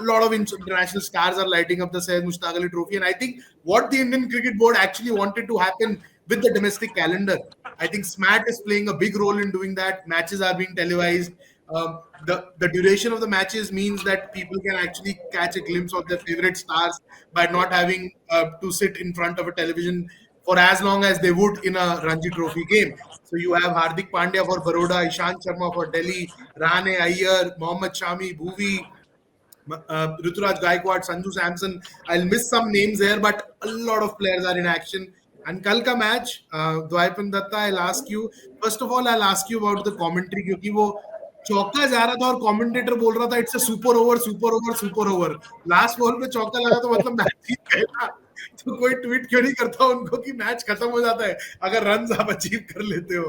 a lot of international stars are lighting up the Syed Mushtaq Ali Trophy. And I think what the Indian Cricket Board actually wanted to happen with the domestic calendar, I think SMAT is playing a big role in doing that. Matches are being televised. The duration of the matches means that people can actually catch a glimpse of their favorite stars by not having to sit in front of a television for as long as they would in a Ranji Trophy game. So you have Hardik Pandya for Baroda, Ishant Sharma for Delhi, Rahane Iyer, Mohammad Shami, Bhuvi, Ruturaj Gaikwad, Sanju Samson. I'll miss some names here, but a lot of players are in action. And कल का match, Dwaipan Datta, I'll ask you. First of all, I'll ask you about the commentary क्योंकि वो चौका जा रहा था और commentator बोल रहा था it's a super over super over super over last ball पे चौका लगा तो मतलब मैच जीत गए ना तो कोई ट्वीट क्यों नहीं करता उनको कि मैच खत्म हो जाता है अगर रन आप अचीव कर लेते हो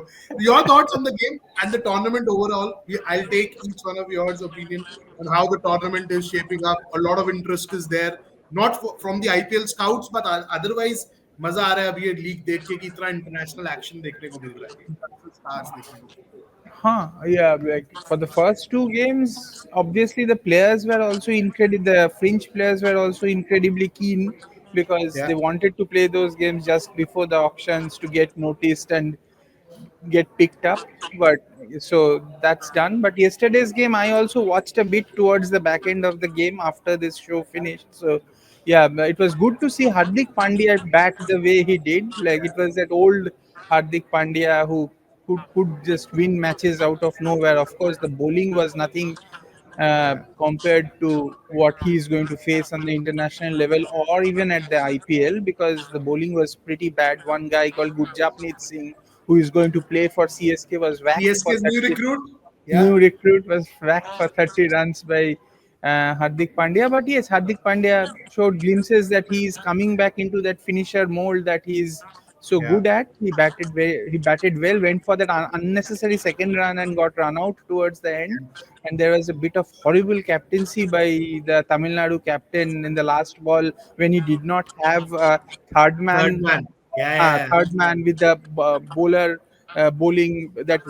your thoughts on the game and the tournament overall I'll take each one of yours opinion on how the tournament is shaping up. A lot of interest is there, not from the IPL scouts, but otherwise मजा आ रहा है अभी ये league देख के कि इतना international action देखने को मिल रहा है इंटरनेशनल स्टार्स देखने को Yeah, like for the first two games, obviously the players were also incredible. The French players were also incredibly keen because yeah they wanted to play those games just before the auctions to get noticed and get picked up. But so that's done. But yesterday's game, I also watched a bit towards the back end of the game after this show finished. So yeah, but it was good to see Hardik Pandya bat the way he did. Like it was that old Hardik Pandya who could just win matches out of nowhere. Of course, the bowling was nothing compared to what he is going to face on the international level or even at the IPL because the bowling was pretty bad. One guy called Gurjapneet Singh, who is going to play for CSK, was whacked for CSK's new 30. recruit New yeah recruit was whacked for 30 runs by Hardik Pandya. But yes, Hardik Pandya showed glimpses that he is coming back into that finisher mold that he is so yeah good at. He batted well, went for that unnecessary second run and got run out towards the end. And there was a bit of horrible captaincy by the Tamil Nadu captain in the last ball when he did not have a third third man man yeah third man with the bowler bowling that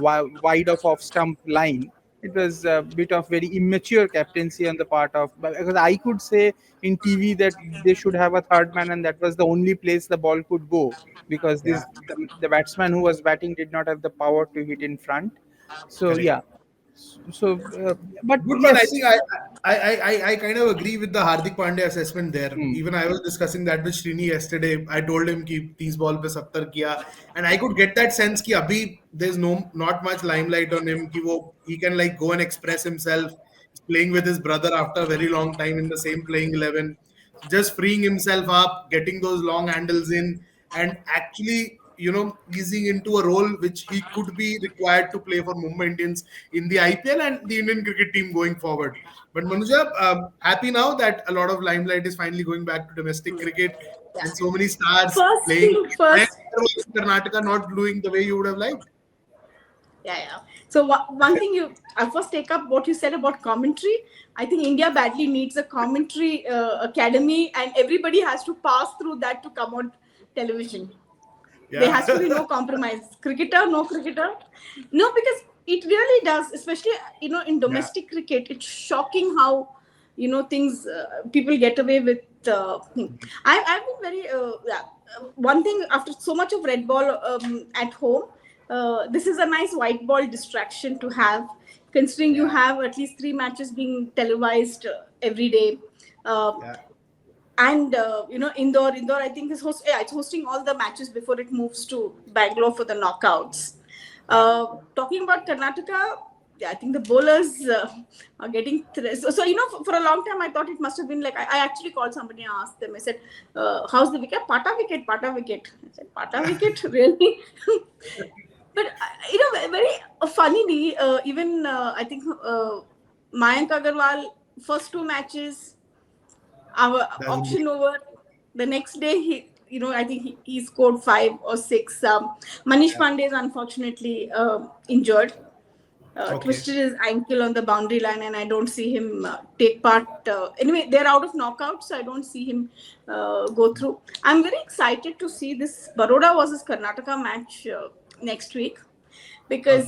wide of off stump line. It was a bit of very immature captaincy on the part of because I could say in TV that they should have a third man and that was the only place the ball could go because yeah the batsman who was batting did not have the power to hit in front. So correct yeah, so but Good one. I yes. think I kind of agree with the Hardik Pandya assessment there. Hmm. Even I was discussing that with Srini yesterday. I told him कि 30 ball पे 70 किया, and I could get that sense कि अभी there's not much limelight on him कि वो he can like go and express himself. He's playing with his brother after a very long time in the same playing 11. Just freeing himself up, getting those long handles in, and actually easing into a role which he could be required to play for Mumbai Indians in the IPL and the Indian cricket team going forward. But Manuja, happy now that a lot of limelight is finally going back to domestic cricket Yeah. and so many stars First playing. thing Where first. was Karnataka not doing the way you would have liked? Yeah. So one thing I'll first take up what you said about commentary. I think India badly needs a commentary academy, and everybody has to pass through that to come on television. There has to be no compromise. Cricketer, no cricketer. No, because it really does, especially, in domestic cricket, it's shocking how, things, people get away with. I've been very, one thing after so much of red ball at home, this is a nice white ball distraction to have, considering you have at least 3 matches being televised every day. And Indore I think it's hosting all the matches before it moves to Bangalore for the knockouts. Talking about Karnataka, I think the bowlers are getting so for a long time I thought it must have been like I actually called somebody and asked them. I said, how's the wicket? Pata wicket. I said, Pata wicket, really? But very funnily, even I think Mayank Agarwal first 2 matches, our auction over, the next day I think he scored 5 or 6. Manish Pandey is unfortunately injured, twisted his ankle on the boundary line, and I don't see him take part. Anyway, they're out of knockouts, so I don't see him go through. I'm very excited to see this Baroda versus Karnataka match next week, because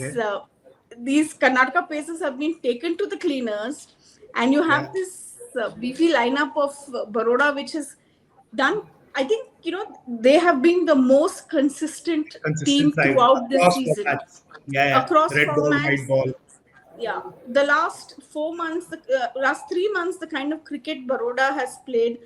these Karnataka paces have been taken to the cleaners, and you have this beefy lineup of Baroda, which has done. I think they have been the most consistent team Consistent side throughout this across season, formats. Yeah. across Red ball, white formats. ball. Yeah, the last 4 months, last 3 months, the kind of cricket Baroda has played.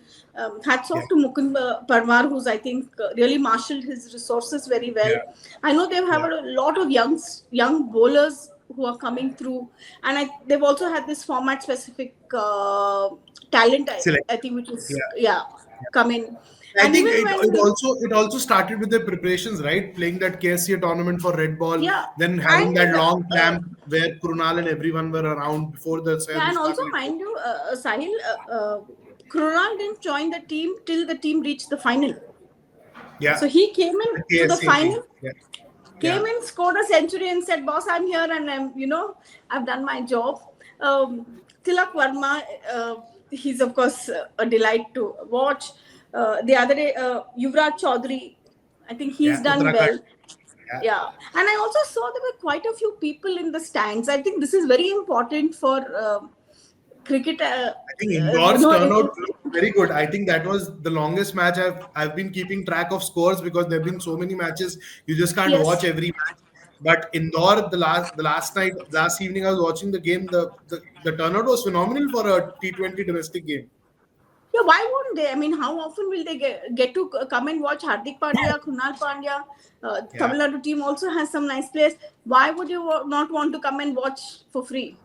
Hats off Yeah. to Mukund Parmar, who's I think really marshaled his resources very well. Yeah. I know they've had a lot of young bowlers who are coming through, and they've also had this format specific talent. Select. I think which is Yeah. come in. I And think even when it also started with the preparations, right? Playing that KSCA tournament for red ball, yeah, then having that and long camp where Krunal and everyone were around before the Syed yeah, and Mushtaq also Ali mind Trophy. you, Sahil, Krunal didn't join the team till the team reached the final. Yeah, So he came the in to the KSCA team. final, Yeah, came yeah, in, scored a century, and said, "Boss, I'm here, and I've done my job." Tilak Verma, he's of course a delight to watch. The other day, Yuvraj Chaudhary, I think he's yeah. done Uttarakhand. well. Yeah, Yeah, and I also saw there were quite a few people in the stands. I think this is very important for cricket. I think Indore's turnout looked very good. I think that was the longest match I've been keeping track of scores because there've been so many matches you just can't watch Yes. every match. But Indore, last evening I was watching the game. The turnout was phenomenal for a T20 domestic game. Yeah, why wouldn't they? I mean, how often will they get to come and watch Hardik Pandya, Kunal Pandya? Yeah. Tamil Nadu team also has some nice players. Why would you not want to come and watch for free?